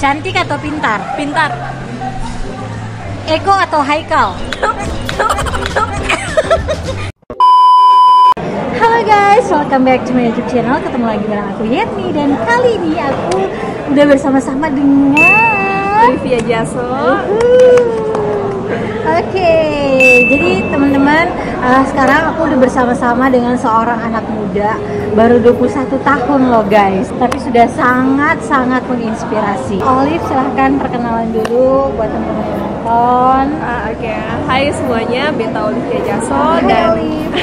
Cantik atau pintar? Pintar. Eko atau Haikal? Halo guys, welcome back to my YouTube channel. Ketemu lagi bareng aku Yetni, dan kali ini aku udah bersama-sama dengan Olivia Jasso. Oke, jadi teman-teman, sekarang aku udah bersama-sama dengan seorang anak muda, baru 21 tahun loh guys, tapi sudah sangat-sangat menginspirasi. Olive, silahkan perkenalan dulu buat teman-teman yang nonton. Oke. Hai semuanya, Beta Olivia Jasso. Hai, Dan Olive.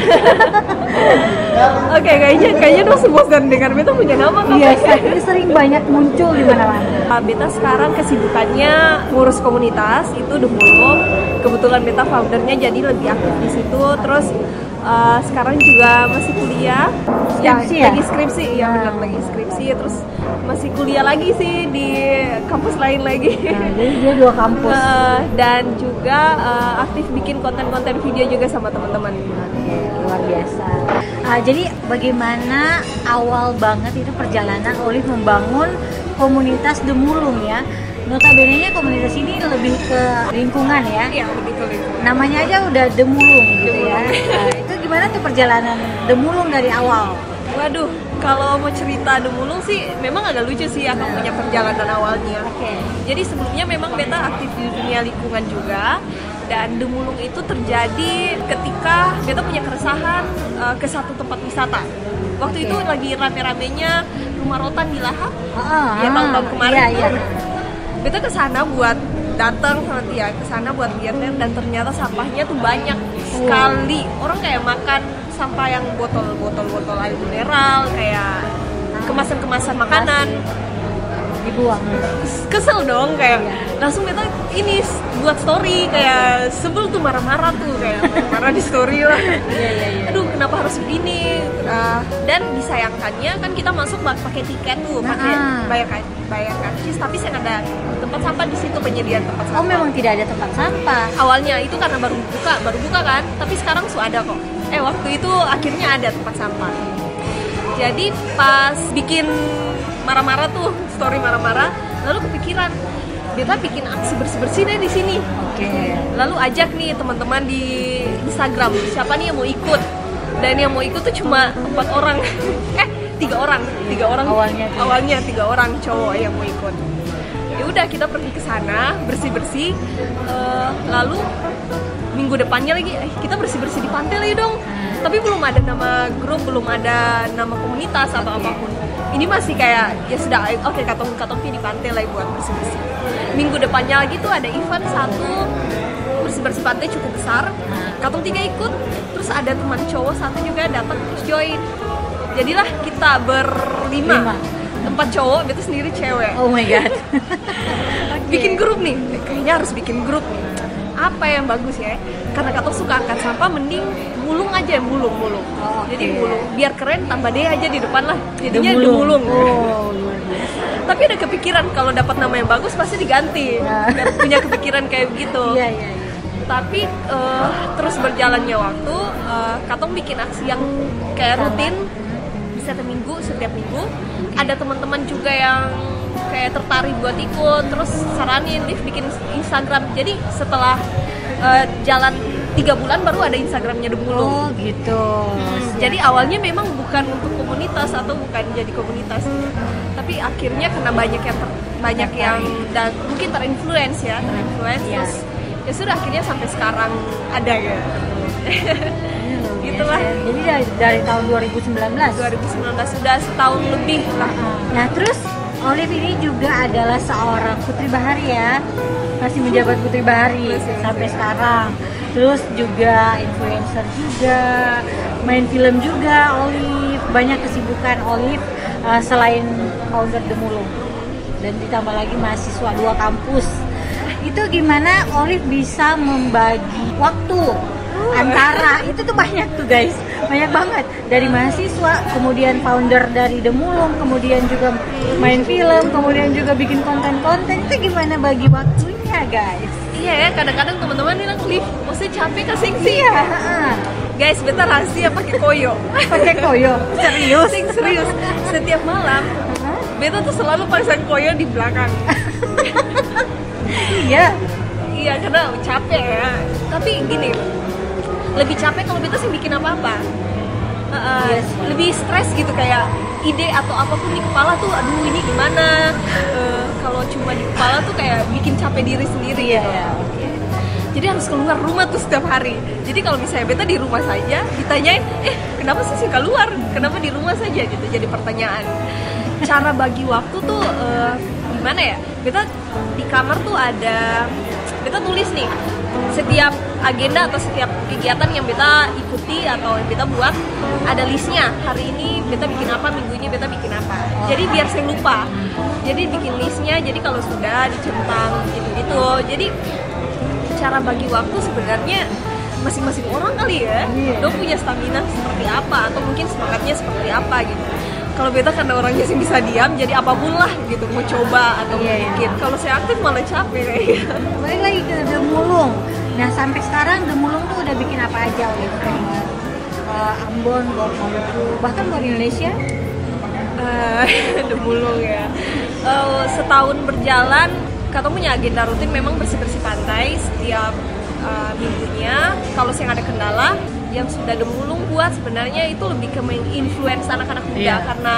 Oke, kayaknya udah bosan dengar Beta punya nama kan? Iya, ini sering banyak muncul di mana-mana. Beta sekarang kesibukannya ngurus komunitas, itu Demulung. Kebetulan Beta foundernya, jadi lebih aktif di situ. Terus sekarang juga masih kuliah. Skripsi ya? Lagi skripsi, iya benar, lagi skripsi. Terus masih kuliah lagi sih di kampus lain lagi. Nah, jadi dia 2 kampus. Dan juga aktif bikin konten-konten video juga sama teman-teman. Oke, luar biasa. Jadi bagaimana awal banget itu perjalanan Olive membangun komunitas Demulung ya? Notabene-nya komunitas ini lebih ke lingkungan ya? Iya, lebih ke lingkungan. Namanya aja udah Demulung gitu ya. Nah, itu gimana tuh perjalanan Demulung dari awal? Waduh, kalau mau cerita Demulung sih memang agak lucu sih aku punya perjalanan awalnya. Oke. Jadi sebelumnya memang Beta aktif di dunia lingkungan juga, dan Demulung itu terjadi ketika Beta punya keresahan ke satu tempat wisata. Waktu itu lagi rame-ramenya Rumah Rotan di Lahap. Ya tahun-tahun kemarin. Iya. Beta ke sana buat datang sama Tia, ke sana buat lihatnya, dan ternyata sampahnya tuh banyak sekali. Orang kayak makan sampah yang botol air mineral, kayak kemasan-kemasan makanan Dibuang. kesel dong, kayak langsung Beta ini buat story, kayak sebel tuh, marah-marah tuh, kayak marah di story lah. Iya. Aduh, kenapa harus begini? Dan disayangkannya kan kita masuk pakai tiket tuh, pakai bayar karcis, tapi saya ada tempat sampah di situ, penyediaan tempat sampah. Oh, memang tidak ada tempat sampah. Awalnya itu karena baru buka kan, tapi sekarang sudah ada kok. Waktu itu akhirnya ada tempat sampah. Jadi pas bikin marah-marah tuh, story marah-marah, lalu kepikiran Beta bikin aksi bersih-bersih deh di sini. Oke. Lalu ajak nih teman-teman di Instagram, siapa nih yang mau ikut? Dan yang mau ikut tuh cuma 4 orang. 3 orang. Awalnya 3 orang cowok yang mau ikut. Ya udah, kita pergi ke sana bersih-bersih. Lalu minggu depannya lagi kita bersih-bersih di pantai lagi dong. Tapi belum ada nama grup, belum ada nama komunitas atau apapun. Ini masih kayak ya sudah, oke, katong di pantai lagi buat bersih-bersih. Minggu depannya lagi tuh ada event satu bersih-bersih pantai cukup besar. Katong 3 ikut, terus ada teman cowok satu juga dapat join. Jadilah kita berlima. 4 cowok, Beta sendiri cewek. Oh my god. Bikin grup nih, kayaknya harus bikin grup nih. Apa yang bagus ya? Karena katong suka angkat sampah, mending mulung aja, mulung. Jadi mulung, biar keren, tambah deh aja di depan lah. Jadinya Demulung. Oh, Tapi ada kepikiran kalau dapat nama yang bagus pasti diganti. Punya kepikiran kayak begitu. Iya. Tapi terus berjalannya waktu, katong bikin aksi yang kayak rutin, setiap minggu. Ada teman-teman juga yang kayak tertarik buat ikut, terus saranin bikin Instagram. Jadi setelah jalan 3 bulan baru ada Instagramnya Demulung. Oh gitu. Jadi awalnya memang bukan untuk komunitas atau bukan jadi komunitas, tapi akhirnya karena banyak yang dan mungkin terinfluence. Terus ya sudah, akhirnya sampai sekarang ada ya. Gitulah. Jadi dari tahun 2019 sudah setahun lebih lah. Nah, terus Olive ini juga adalah seorang Putri Bahari ya, masih menjabat Putri Bahari sampai sekarang. Terus juga influencer juga, main film juga Olive, banyak kesibukan Olive selain founder Demulung. Dan ditambah lagi mahasiswa 2 kampus. Itu gimana Olive bisa membagi waktu antara itu tuh banyak tuh guys, banyak banget, dari mahasiswa, kemudian founder dari Demulung, kemudian juga main film, kemudian juga bikin konten-konten. Itu gimana bagi waktunya guys? Iya ya, kadang-kadang teman-teman bilang, Liv, maksudnya capek kasih sih. Iya. Guys, beta rahasia pakai koyo. Pakai koyo? Serius? Serius. Setiap malam beta tuh selalu pasang koyo di belakang. Iya. Iya, karena capek ya. Tapi gini, lebih capek kalau beta sih bikin apa-apa. Yes. Lebih stres gitu, kayak ide atau apapun di kepala tuh, aduh ini gimana. Kalau cuma di kepala tuh kayak bikin capek diri sendiri. Iya, gitu. ya, oke. Jadi harus keluar rumah tuh setiap hari. Jadi kalau misalnya beta di rumah saja, ditanyain, kenapa sih keluar? Kenapa di rumah saja gitu? Jadi pertanyaan. Cara bagi waktu tuh gimana ya? Beta di kamar tuh ada, beta tulis nih setiap agenda atau setiap kegiatan yang beta ikuti atau yang beta buat, ada listnya. Hari ini beta bikin apa, minggu ini beta bikin apa. Jadi biar saya lupa. Jadi bikin listnya. Jadi kalau sudah dicentang gitu-gitu. Jadi cara bagi waktu sebenarnya masing-masing orang kali ya. Dia punya stamina seperti apa atau mungkin semangatnya seperti apa gitu. Kalau beta karena orangnya sih bisa diam, jadi apapun lah gitu, mau coba atau mungkin. Kalau saya aktif malah capek kayaknya. Balik lagi ke Demulung. Nah sampai sekarang Demulung tuh udah bikin apa aja gitu? Ambon, Maluku, bahkan luar Indonesia. Demulung ya. Setahun berjalan, Kato punya agenda rutin memang bersih-bersih pantai setiap minggunya. Kalau saya ada kendala, yang sudah Demulung buat sebenarnya itu lebih ke menginfluence anak-anak muda, karena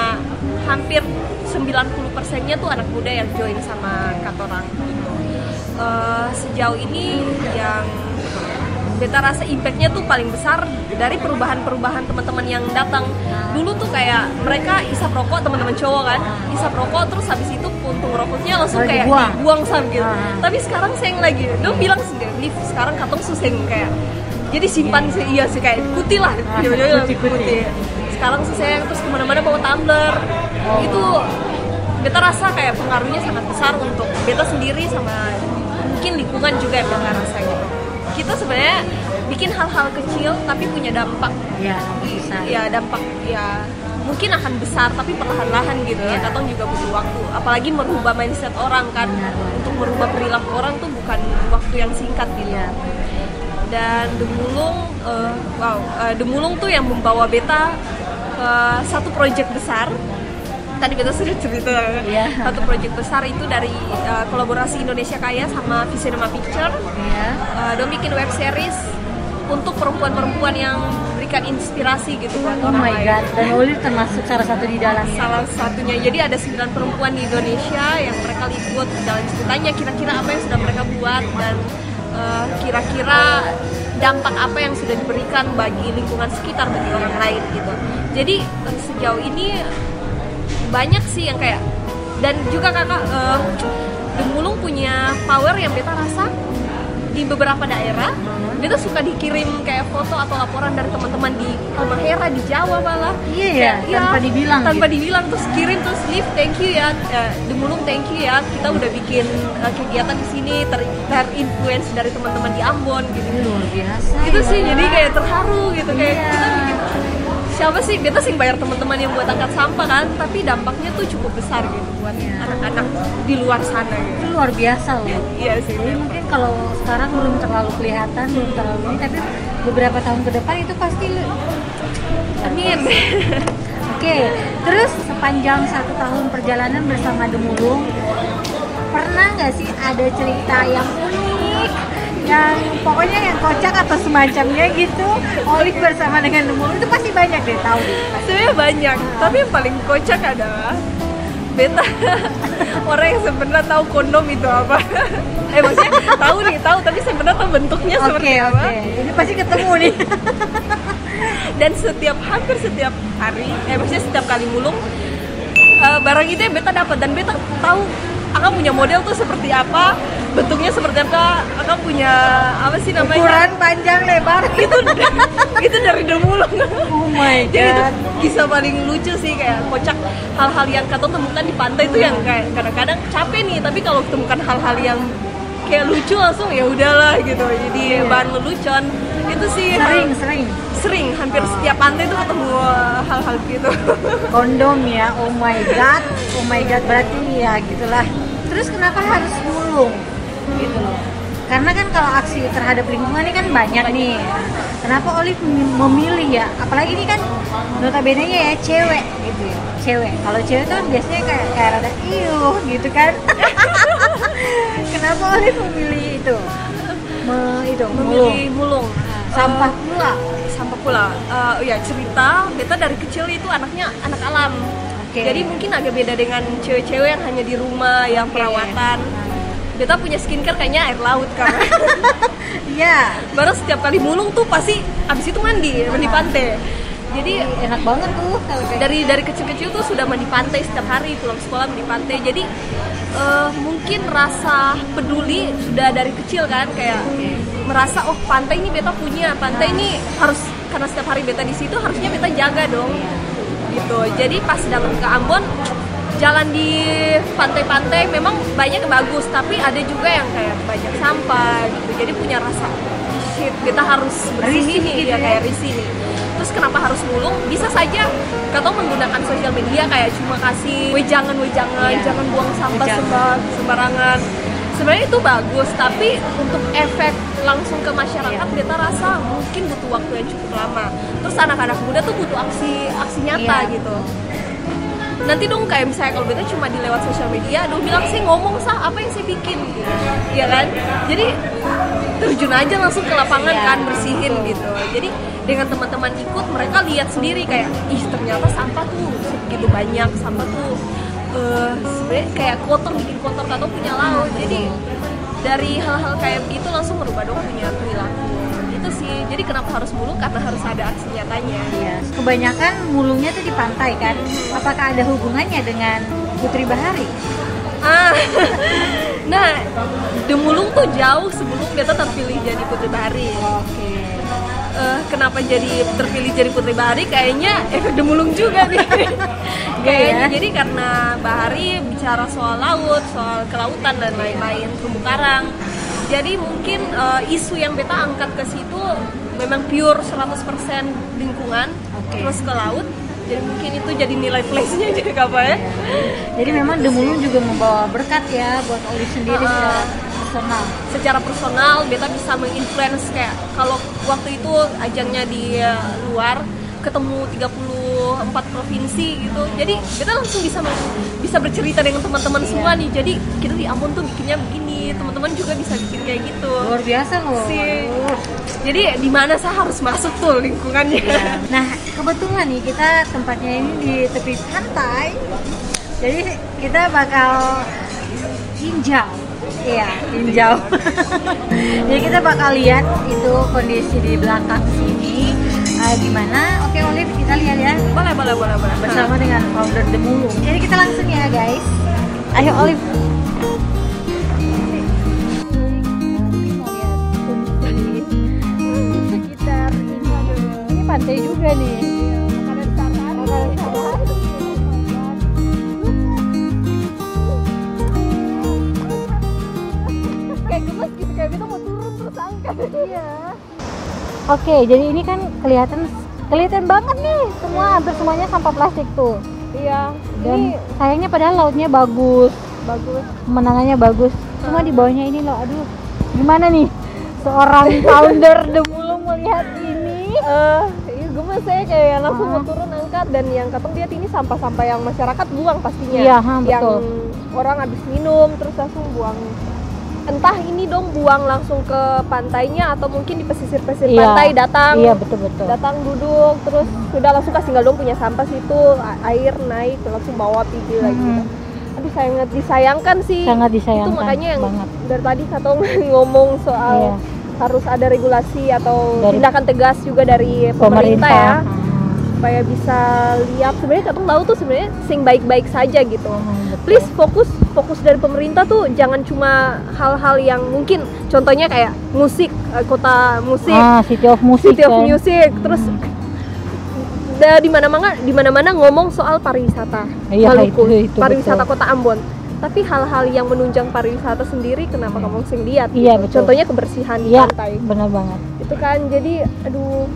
hampir 90%-nya tuh anak muda yang join sama Katorang. Sejauh ini yang beta rasa impact-nya tuh paling besar dari perubahan-perubahan teman-teman yang datang. Dulu tuh kayak mereka isap rokok, teman-teman cowok kan, isap rokok terus habis itu puntung rokoknya langsung kayak dibuang sam gitu. Tapi sekarang saya yang lagi, dia bilang sendiri, sekarang Katong suseng kayak jadi simpan sih, iya sih kayak kuti lah, kuti. Sekarang sih saya terus kemana-mana bawa tumbler. Itu beta rasa kayak pengaruhnya sangat besar untuk beta sendiri sama mungkin lingkungan juga yang beta rasa gitu. Kita sebenarnya bikin hal-hal kecil tapi punya dampak. Iya, bisa. Ya dampak ya mungkin akan besar tapi perlahan-lahan gitu. Katong juga butuh waktu. Apalagi merubah mindset orang kan. Untuk merubah perilaku orang tuh bukan waktu yang singkat gitu. Dan Demulung, Demulung tuh yang membawa beta ke satu proyek besar. Tadi beta sudah cerita, satu proyek besar itu dari kolaborasi Indonesia Kaya sama Visinema Picture. Dia bikin web series untuk perempuan-perempuan yang berikan inspirasi gitu buat orang lain. God, dan Oli termasuk salah satu di dalamnya. Salah satunya, jadi ada 9 perempuan di Indonesia yang mereka liput jalan ceritanya, kira-kira apa yang sudah mereka buat dan kira-kira dampak apa yang sudah diberikan bagi lingkungan sekitar, bagi orang lain gitu. Jadi sejauh ini banyak sih yang kayak, dan juga kakak Demulung punya power yang beta rasa di beberapa daerah. Beta suka dikirim kayak foto atau laporan dari teman-teman di Halmahera di Jawa malah. Tanpa dibilang. Tanpa dibilang, terus kirim terus Liv, thank you ya, Demulung thank you ya, kita udah bikin kegiatan di sini terinfluence dari teman-teman di Ambon gitu. Luar biasa. Itu sih jadi kayak terharu gitu, kayak kita bikin, siapa sih, beta sih bayar teman-teman yang buat angkat sampah kan, tapi dampaknya tuh cukup besar gitu buat anak-anak di luar sana gitu. Itu luar biasa loh. Iya sih. Jadi mungkin kalau sekarang belum terlalu kelihatan, belum terlalu ini, tapi beberapa tahun ke depan itu pasti. Amin. Oke, terus sepanjang 1 tahun perjalanan bersama Demulung, pernah nggak sih ada cerita yang unik, yang pokoknya yang kocak atau semacamnya gitu, Olive bersama dengan Demulung? Itu pasti banyak deh, tahu deh. Sebenarnya banyak, tapi yang paling kocak adalah beta orang yang sebenarnya tahu kondom itu apa. Maksudnya tahu tapi sebenarnya tahu bentuknya seperti apa. Ini pasti ketemu nih. Dan hampir setiap hari, maksudnya setiap kali mulung, barang itu yang beta dapat, dan beta tahu akan punya model tuh seperti apa, bentuknya seperti apa, akan punya apa sih namanya, ukuran panjang lebar itu dari Demulung. Oh my god. Jadi itu kisah paling lucu sih, kayak kocak, hal-hal yang Kato temukan di pantai itu yang kayak kadang-kadang capek nih, tapi kalau temukan hal-hal yang kayak lucu langsung ya udahlah gitu, jadi bahan lelucon. Itu sih sering hampir setiap pantai tuh ketemu hal-hal gitu. Kondom ya, oh my god, berarti ya gitulah. Terus kenapa harus mulung gitu loh? karena kan kalau aksi terhadap lingkungan ini kan banyak nih. Kenapa Olive memilih ya? Apalagi ini kan notabene-nya ya cewek gitu ya. Cewek. Kalau cewek tuh biasanya kayak rada iuh gitu kan. Kenapa Olive memilih itu? Memilih mulung. Sampah pula. Ya cerita beta dari kecil itu anaknya anak alam. Jadi mungkin agak beda dengan cewek-cewek yang hanya di rumah yang perawatan. Beta punya skincare kayaknya air laut kan. Iya. Baru setiap kali mulung tuh pasti abis itu mandi pantai. Jadi enak banget tuh dari kecil-kecil tuh sudah mandi pantai setiap hari, pulang sekolah mandi pantai. Jadi mungkin rasa peduli sudah dari kecil kan, kayak merasa oh pantai ini beta punya, pantai ini harus, karena setiap hari beta di situ harusnya beta jaga dong. Gitu. Jadi pas datang ke Ambon, jalan di pantai-pantai memang banyak yang bagus, tapi ada juga yang kayak banyak sampah gitu. Jadi punya rasa shit, kita harus bersih nih, ya kayak risih nih. Terus kenapa harus mulung? Bisa saja kata menggunakan sosial media kayak cuma kasih wejangan, jangan buang sampah sembarangan. Sebenarnya itu bagus, tapi untuk efek langsung ke masyarakat beta rasa mungkin butuh waktu yang cukup lama. Terus anak-anak muda tuh butuh aksi nyata gitu. Nanti dong kayak misalnya kalau beta cuma di lewat sosial media, dong bilang sih ngomong apa yang saya bikin, ya kan? Jadi terjun aja langsung ke lapangan kan, bersihin gitu. Jadi dengan teman-teman ikut, mereka lihat sendiri kayak ih ternyata sampah tuh segitu banyak, sampah tuh sebenarnya kayak bikin kotor atau punya laut. Jadi dari hal-hal kayak begitu langsung merubah dong punya perilaku. Itu sih. Jadi kenapa harus mulung? Karena harus ada aksi nyatanya. Iya. Kebanyakan mulungnya tuh di pantai kan. Apakah ada hubungannya dengan Putri Bahari? Nah, Demulung tuh jauh sebelum beta terpilih jadi Putri Bahari. Kenapa jadi terpilih jadi Putri Bahari? Kayaknya efek Demulung juga nih. Kayaknya jadi karena Bahari bicara soal laut, soal kelautan dan lain-lain, terumbu karang. Jadi mungkin isu yang beta angkat ke situ memang pure 100% lingkungan, terus ke laut. Jadi mungkin itu jadi nilai plus-nya jadi apa ya. Jadi memang Demulung juga membawa berkat ya buat Olive sendiri secara personal beta bisa menginfluence, kayak kalau waktu itu ajangnya di luar ketemu 34 provinsi gitu. Jadi beta langsung bisa bercerita dengan teman-teman semua nih. Jadi kita di Ambon tuh bikinnya begini, teman-teman juga bisa bikin kayak gitu. Luar biasa loh. Jadi di mana saya harus masuk tuh lingkungannya. Nah, kebetulan nih kita tempatnya ini di tepi pantai. Jadi kita bakal tinjau. Jadi kita bakal lihat itu kondisi di belakang sini gimana. Oke Olive, kita lihat ya. Boleh. Bersama dengan founder Demulung. Jadi kita langsung ya guys. Ayo Olive. Sekitar ini pantai juga nih. Kayak gitu mau turun terus angkat. Iya. Oke, jadi ini kan kelihatan banget nih, hampir semuanya sampah plastik tuh. Iya. Dan sayangnya padahal lautnya bagus. Pemandangannya bagus. Cuma di bawahnya ini loh, aduh. Gimana nih seorang founder Demulung melihat ini? Gue saya kayak langsung mau turun angkat, dan yang katong lihat ini sampah-sampah yang masyarakat buang pastinya. Iya, yang betul. Orang habis minum terus langsung buang. Entah ini dong buang langsung ke pantainya atau mungkin di pesisir-pesisir pantai datang. Iya, betul. Datang duduk terus sudah langsung kasih tinggal dong punya sampah situ, air naik langsung bawa pergi lagi. Aduh, sangat disayangkan sih. Sangat disayangkan. Itu makanya yang banget. Dari tadi katong ngomong soal harus ada regulasi atau tindakan tegas juga dari pemerintah ya. Supaya bisa lihat sebenarnya katong laut tuh sebenarnya sing baik-baik saja gitu. Please fokus dari pemerintah tuh jangan cuma hal-hal yang mungkin contohnya kayak musik, kota musik, City of Music. Terus di mana-mana ngomong soal pariwisata. Itu pariwisata betul. Kota Ambon. Tapi hal-hal yang menunjang pariwisata sendiri kenapa kamu sing lihat? Iya, gitu. betul. Contohnya kebersihan di pantai. Benar banget. Itu kan jadi aduh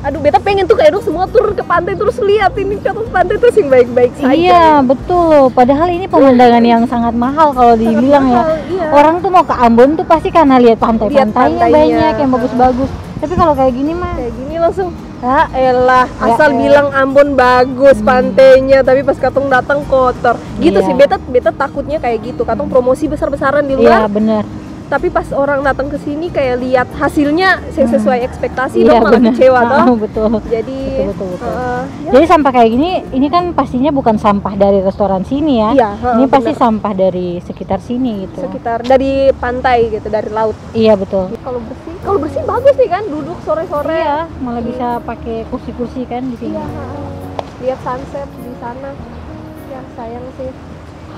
Aduh, beta pengen tuh kayak dong semua turun ke pantai terus lihat ini contoh pantai tuh sing baik-baik saja. Iya betul, padahal ini pemandangan yang sangat mahal kalau dibilang ya. Iya. Orang tuh mau ke Ambon tuh pasti karena lihat pantainya banyak yang bagus-bagus. Tapi kalau kayak gini mah kayak gini langsung ya elah, asal bilang Ambon bagus pantainya, tapi pas katong datang kotor. Gitu sih, beta takutnya kayak gitu. Katong promosi besar-besaran di luar. Iya, benar. Tapi pas orang datang ke sini kayak lihat hasilnya sesuai ekspektasi, dong malah kecewa toh. Betul. Jadi betul. Jadi sampah kayak gini, ini kan pastinya bukan sampah dari restoran sini ya. Iya, ini pasti sampah dari sekitar sini gitu. Sekitar dari pantai gitu, dari laut. Iya, betul. Kalau bersih bagus nih kan, duduk sore-sore. Iya, malah bisa pakai kursi-kursi kan di sini. Iya. Lihat sunset di sana. Ya, sayang sih.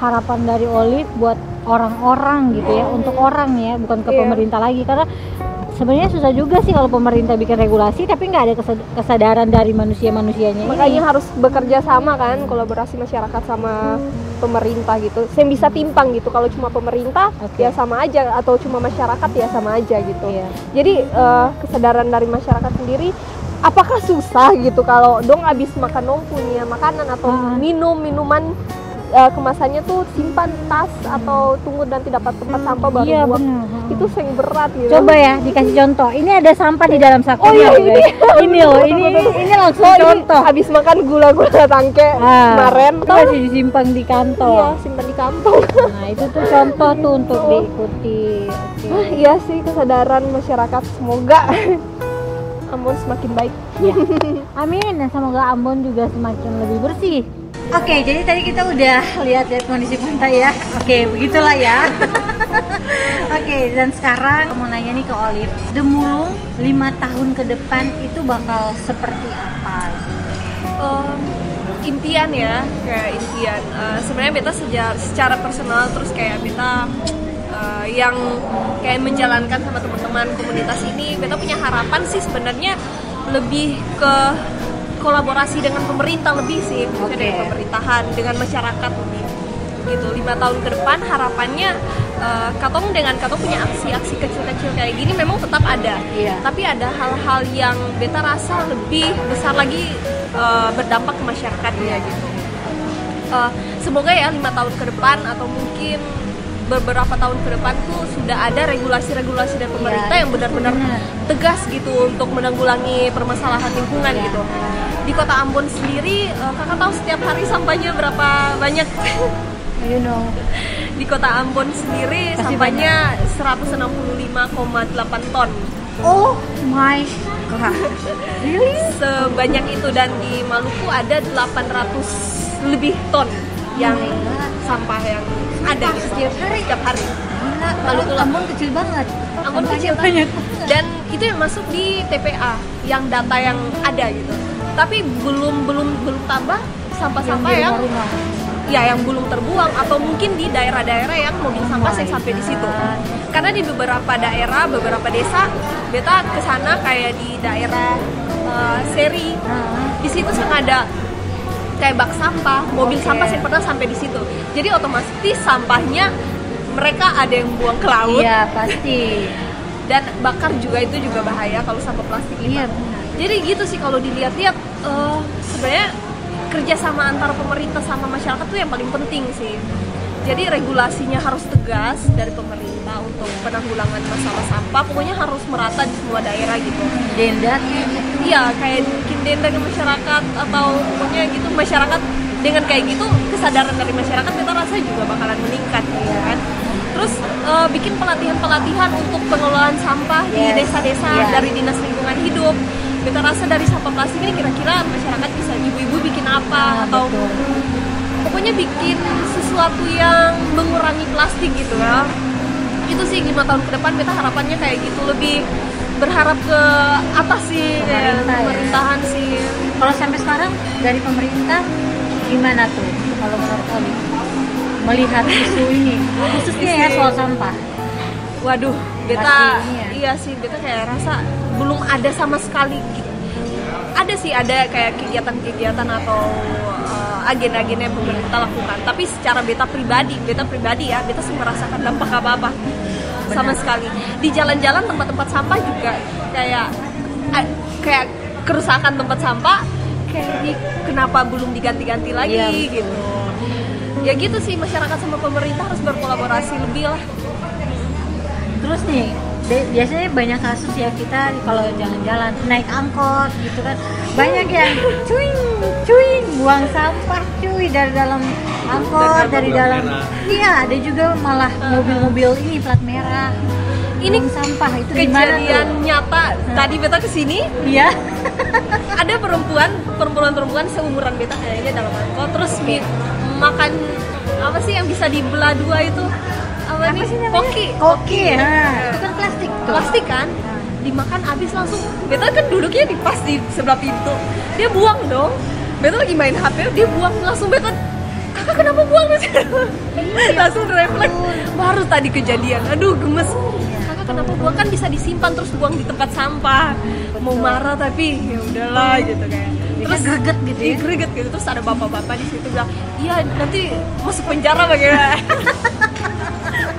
Harapan dari Olive buat orang-orang gitu ya, untuk orang ya, bukan ke pemerintah lagi, karena sebenarnya susah juga sih kalau pemerintah bikin regulasi tapi nggak ada kesadaran dari manusianya. Makanya harus bekerja sama kan, kolaborasi masyarakat sama pemerintah gitu. Saya bisa timpang gitu, kalau cuma pemerintah ya sama aja, atau cuma masyarakat ya sama aja gitu. Jadi kesadaran dari masyarakat sendiri. Apakah susah gitu kalau dong abis makan dong punya makanan atau minuman kemasannya tuh simpan di tas atau tunggu nanti dapat tempat sampah baru buang. Itu sering berat gitu. Coba ya dikasih contoh. Ini ada sampah di dalam sakunya. Ini loh, ini langsung contoh. Habis makan gula-gula tangke kemarin masih disimpan di kantong. Iya, simpan di kantong. Nah, itu tuh contoh tuh untuk diikuti. Iya sih, kesadaran masyarakat, semoga Ambon semakin baik. Ya. Amin, dan semoga Ambon juga semakin lebih bersih. Oke, jadi tadi kita udah lihat kondisi pantai ya. Oke, begitulah ya. Oke, dan sekarang mau nanya nih ke Olive, Demulung 5 tahun ke depan itu bakal seperti apa? Impian ya, kayak impian. Sebenarnya beta secara personal terus kayak beta yang kayak menjalankan sama teman-teman komunitas ini, beta punya harapan sih sebenarnya lebih ke kolaborasi dengan pemerintah lebih sih, dari pemerintahan dengan masyarakat lebih gitu. 5 tahun ke depan harapannya katong punya aksi-aksi kecil-kecil kayak gini memang tetap ada, tapi ada hal-hal yang beta rasa lebih besar lagi berdampak ke masyarakatnya gitu. Semoga ya 5 tahun ke depan atau mungkin beberapa tahun ke depan tuh sudah ada regulasi-regulasi dari pemerintah yang benar-benar tegas gitu untuk menanggulangi permasalahan lingkungan gitu. Di kota Ambon sendiri, kakak tahu setiap hari sampahnya berapa banyak? Di kota Ambon sendiri pasti sampahnya 165,8 ton. Oh my god, really? Sebanyak itu, dan di Maluku ada 800 lebih ton yang sampah yang ada setiap hari. Maluku Ambon kecil banget. Ambon kecil banyak. Dan itu yang masuk di TPA, yang data yang ada gitu. Tapi belum tambah sampah-sampah yang belum terbuang, atau mungkin di daerah-daerah yang mobil sampah yang sampai di situ. Karena di beberapa daerah, beberapa desa, beta kesana kayak di daerah Seri, di situ ada kayak bak sampah, mobil sampah yang pernah sampai di situ. Jadi otomatis sampahnya mereka ada yang buang ke laut. Iya pasti. Dan bakar juga, itu juga bahaya kalau sampah plastik itu. Iya benar. Jadi gitu sih kalau dilihat-lihat, sebenarnya kerjasama antara pemerintah sama masyarakat tuh yang paling penting sih. Jadi regulasinya harus tegas dari pemerintah untuk penanggulangan masalah sampah. Pokoknya harus merata di semua daerah gitu. Denda? Iya, kayak bikin denda ke masyarakat, atau pokoknya gitu masyarakat dengan kayak gitu, kesadaran dari masyarakat kita rasa juga bakalan meningkat gitu kan. Terus bikin pelatihan-pelatihan untuk pengelolaan sampah di desa-desa dari Dinas Lingkungan Hidup. Kita rasa dari sampah plastik ini kira-kira masyarakat bisa, ibu-ibu bikin apa, atau pokoknya bikin sesuatu yang mengurangi plastik gitu ya. Itu sih 5 tahun ke depan kita harapannya kayak gitu, lebih berharap ke atas sih, kayak pemerintahan sih. Kalau sampai sekarang dari pemerintah gimana tuh kalau menurut Oli melihat isu ini, khususnya ya soal sampah? Waduh, beta iya sih, beta kayak rasa belum ada sama sekali gitu. Ada sih, ada kayak kegiatan-kegiatan atau agenda-agenda yang pemerintah lakukan, tapi secara beta pribadi ya, beta sih merasakan dampak apa-apa sama sekali. Di jalan-jalan tempat-tempat sampah juga kayak kerusakan tempat sampah kayak kenapa belum diganti-ganti lagi gitu. Ya gitu sih, masyarakat sama pemerintah harus berkolaborasi lebih lah. Terus nih, biasanya banyak kasus ya kita kalau jalan-jalan naik angkot gitu kan, banyak yang cuing buang sampah cuy dari dalam angkot, dari dalam iya, ada juga malah mobil-mobil ini plat merah. Ini sampah itu kejadian nyata. Tadi beta kesini, iya. Ada perempuan seumuran beta kayaknya dalam angkot, terus makan apa sih yang bisa dibelah dua itu? Apa nih? Koki ya. Itu kan plastik kan? Dimakan habis langsung. Beta kan duduknya di pas di sebelah pintu. Dia buang dong. Beta lagi main HP, dia buang langsung. Beta, kakak kenapa buang? Langsung refleks. Baru tadi kejadian. Aduh gemes. Kakak kenapa buang? Kan bisa disimpan terus buang di tempat sampah. Mau marah tapi ya udahlah gitu kayak. Terus greget gitu ya. Greget gitu. Terus ada bapak-bapak di situ bilang, "Iya, nanti masuk penjara bagaimana?"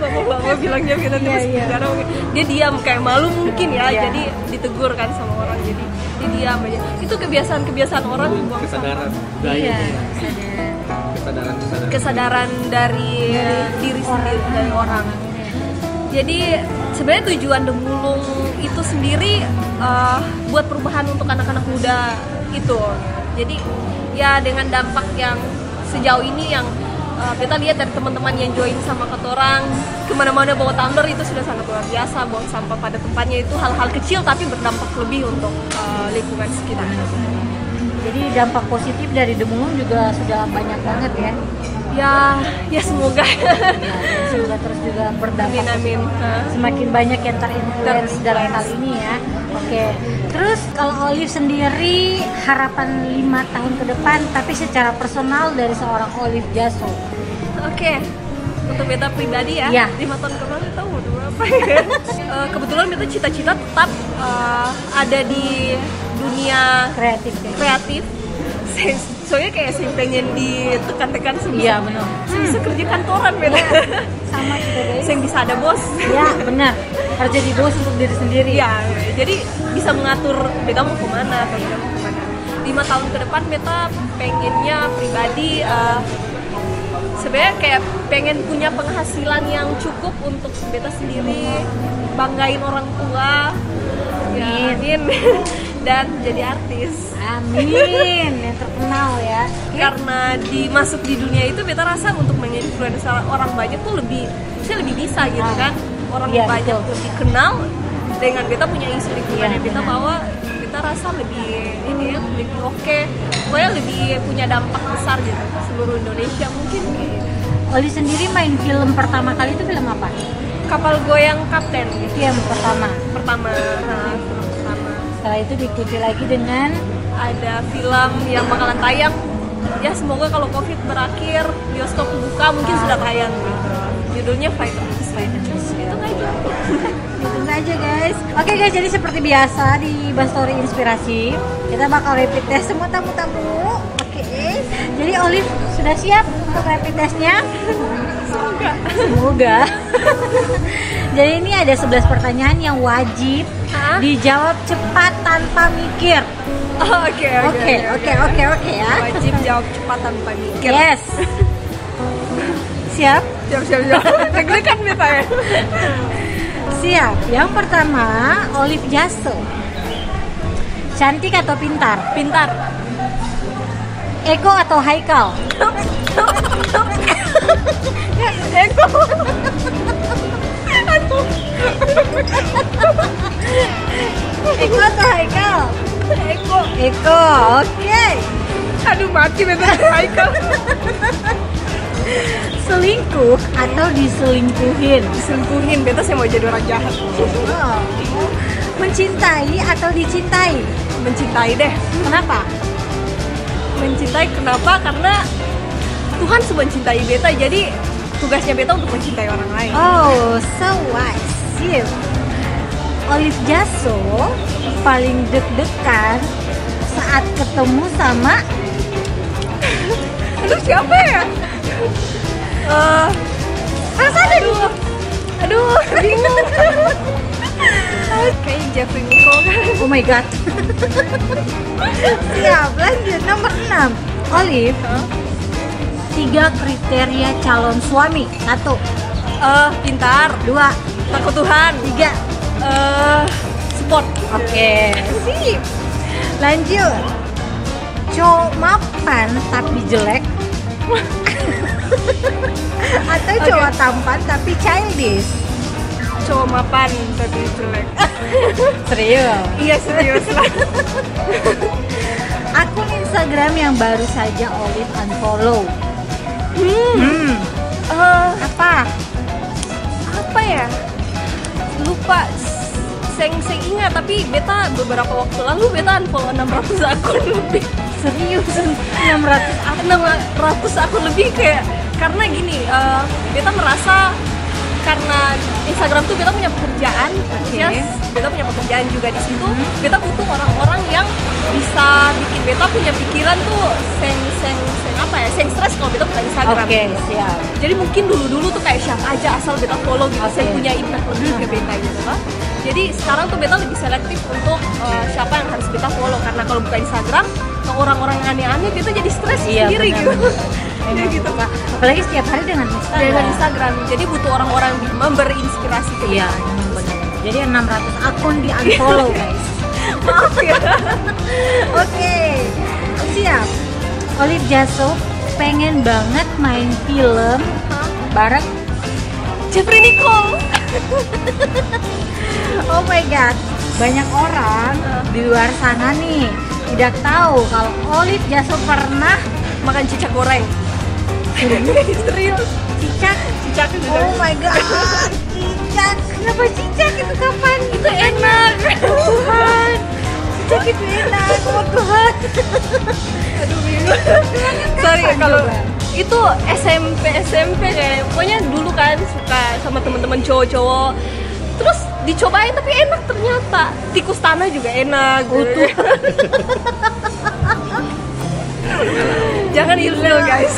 Bapak-bapak bilangnya kita terus penjara. Dia diam kayak malu mungkin ya. Jadi ditegur kan sama orang. Jadi dia diam aja. Itu kebiasaan orang buang kesadaran budaya. Kesadaran dari diri sendiri, dari orang. Jadi sebenarnya tujuan Demulung itu sendiri buat perubahan untuk anak-anak muda itu. Jadi ya dengan dampak yang sejauh ini yang kita lihat dari teman-teman yang join sama ketorang kemana-mana bawa tumbler itu sudah sangat luar biasa. Buang sampah pada tempatnya itu hal-hal kecil tapi berdampak lebih untuk lingkungan sekitar. Jadi dampak positif dari Demulung juga sudah banyak banget ya. Ya semoga. Semoga terus juga berdampak. Amin. Semakin banyak yang terinfluence dalam hal ini ya. Oke. Terus kalau Olive sendiri harapan 5 tahun ke depan tapi secara personal dari seorang Olive Jasso. Oke. Untuk beta pribadi ya. 5 tahun ke depan tahu mau apa ya. Kebetulan beta cita-cita tetap ada di dunia kreatif. Soalnya kayak sih pengen ditekan-tekan semua. Iya benar. Saya bisa kerja kantoran beda. Sama juga guys. Saya bisa ada bos. Iya benar. Kerja di bos untuk diri sendiri. Iya. Jadi bisa mengatur beta mau kemana atau beta mau kemana. 5 tahun ke depan beta pengennya pribadi sebenarnya kayak pengen punya penghasilan yang cukup untuk beta sendiri, banggain orang tua. Ya, amin. Dan jadi artis. Amin, yang terkenal ya. Karena masuk di dunia itu beta rasa untuk menginfluence orang banyak tuh lebih bisa gitu kan. Orang banyak lebih kenal dengan beta punya isu lingkungan yang beta bawa. Beta rasa lebih lebih oke. Pokoknya lebih punya dampak besar gitu seluruh Indonesia mungkin. Oli sendiri main film pertama kali itu film apa? Kapal Goyang Kapten. Itu yang pertama. Setelah itu diikuti lagi dengan ada film yang bakalan tayang. Ya semoga kalau Covid berakhir, bioskop buka mungkin sudah tayang gitu. Judulnya Fighters. Itu aja guys. Oke guys, jadi seperti biasa di Bastory Inspirasi kita bakal rapid test semua tamu-tamu. Oke. Jadi Olive sudah siap untuk rapid testnya? Semoga. Jadi ini ada 11 pertanyaan yang wajib dijawab cepat tanpa mikir. Oke ya. Wajib jawab cepat tanpa mikir. Yes. Siap. Deg-degan beta ya. Siap. Yang pertama, Olive Jasso. Cantik atau pintar? Pintar. Eko atau Haikal? Eko. Eko atau Haikal? Eko, oke. Aduh mati beta Haikal. Selingkuh atau diselingkuhin? Diselingkuhin, beta saya mau jadi orang jahat. Mencintai atau dicintai? Mencintai deh. Kenapa? Mencintai kenapa? Karena Tuhan sudah mencintai beta, jadi tugasnya beta untuk mencintai orang lain. Oh, so wise. Olive Jasso paling deg-degan saat ketemu sama aduh siapa ya? Aduh, bingung. Kayak Jeffrey Nicole kan. Oh my god. Siap, lanjut nomor 6. Olive, 3 kriteria calon suami. 1, Pintar. 2, Takut Tuhan. 3. Sport. Oke, sip. Lanjut. Cowok mapan tapi jelek. Atau cowok tampan tapi childish. Cowok mapan tapi jelek. Serius? Iya, serius lah. Akun Instagram yang baru saja Olive unfollow. Apa ya? Lupa. Seng ingat, tapi beta beberapa waktu lalu beta unfollow 600 akun lebih. Serius? 600 akun lebih kayak karena gini, beta merasa karena Instagram tuh beta punya pekerjaan, beta punya pekerjaan juga di situ. Beta butuh orang-orang yang bisa bikin beta punya pikiran tuh seng stres kalau beta buka Instagram. Oke, siap. Jadi mungkin dulu tuh kayak siapa aja asal beta follow gitu, saya punya impact lebih ke beta gitu lah. Jadi sekarang tuh beta lebih selektif untuk siapa yang harus beta follow, karena kalau buka Instagram ke orang-orang yang aneh-aneh beta jadi stres sendiri gitu. Ya gitu Kak. Apalagi setiap hari dengan Instagram. Jadi butuh orang-orang yang memberi inspirasi ke iya, benar. Jadi 600 akun di unfollow guys. Maaf ya. Oke, siap. Olive Jasup pengen banget main film bareng Jeffrey Nicole. Oh my god, banyak orang di luar sana nih tidak tahu kalau Olive Jasup pernah makan cicak goreng. Serius? Cicak? Oh my god. Cicak? Kenapa cicak itu kapan? Itu enak. Tuhan. Cicak itu enak. Oh Tuhan. Aduh bingung. Sorry kalau itu SMP kayak pokoknya dulu kan suka sama teman-teman cowok-cowok. Terus dicobain tapi enak ternyata. Tikus tanah juga enak. Utuh. Jangan ilfil guys.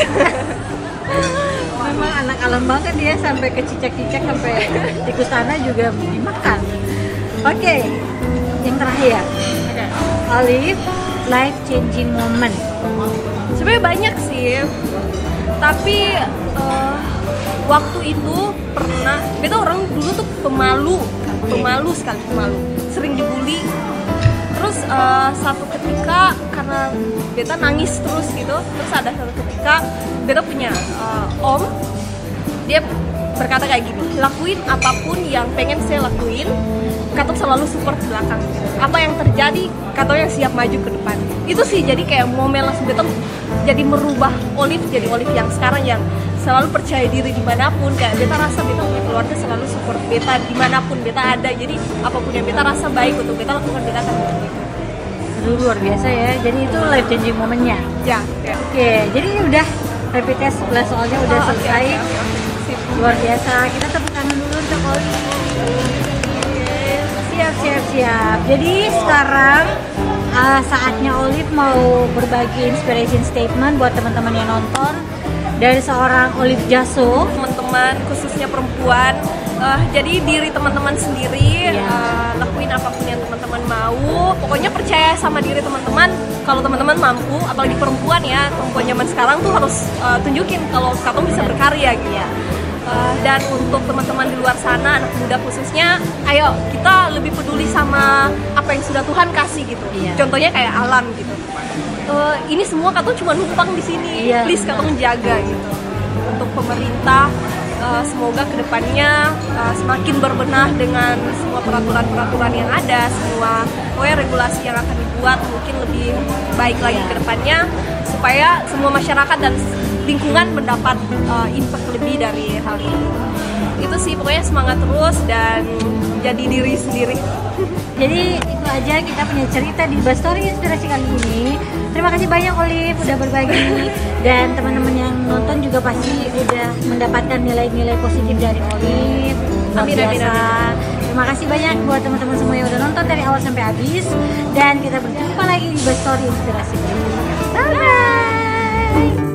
Memang anak alam banget dia, sampai ke cicak-cicak, sampai tikus tanah juga dimakan. Oke, yang terakhir. Olive, life changing moment. Sebenarnya banyak sih. Tapi waktu itu pernah, beta orang dulu tuh pemalu sekali, sering dibully. Terus satu ketika karena beta nangis terus gitu, terus ada satu ketika beta punya om, dia berkata kayak gini, lakuin apapun yang pengen saya lakuin, Kato selalu support di belakang. Apa yang terjadi, Kato yang siap maju ke depan. Itu sih jadi kayak momen langsung beta jadi merubah Olive jadi Olive yang sekarang, yang selalu percaya diri dimanapun. Kayak beta rasa beta punya keluarga selalu support beta dimanapun beta ada. Jadi apapun yang beta rasa baik untuk beta lakukan, beta akan lakukan itu. Luar biasa ya, jadi itu life changing momennya. Ya. Oke, jadi ini udah rapid test 11 soalnya udah selesai. Luar biasa, kita tepuk tangan dulu untuk Olive. Siap. Jadi sekarang saatnya Olive mau berbagi inspiration statement buat teman-teman yang nonton dari seorang Olive Jasup. Teman-teman khususnya perempuan, jadi diri teman-teman sendiri, lakuin apapun yang teman-teman mau. Pokoknya percaya sama diri teman-teman. Kalau teman-teman mampu, apalagi perempuan ya, perempuan zaman sekarang tuh harus tunjukin kalau kamu bisa berkarya gitu. Dan untuk teman-teman di luar sana, anak muda khususnya, ayo kita lebih peduli sama apa yang sudah Tuhan kasih gitu. Contohnya kayak alam gitu. Ini semua Kato cuma numpang di sini. Please Kato menjaga gitu. Untuk pemerintah, semoga kedepannya semakin berbenah dengan semua peraturan-peraturan yang ada, semua regulasi yang akan dibuat mungkin lebih baik lagi kedepannya, supaya semua masyarakat dan lingkungan mendapat impact lebih dari hal ini. Itu sih, pokoknya semangat terus dan jadi diri sendiri. Jadi itu aja kita punya cerita di Bastory Inspirasi kali ini. Terima kasih banyak Olive udah berbagi, dan teman-teman yang nonton juga pasti udah mendapatkan nilai-nilai positif dari Olive. Amin. Terima kasih banyak buat teman-teman semua yang udah nonton dari awal sampai habis, dan kita berjumpa lagi di Bastory Inspirasi berikutnya. Bye.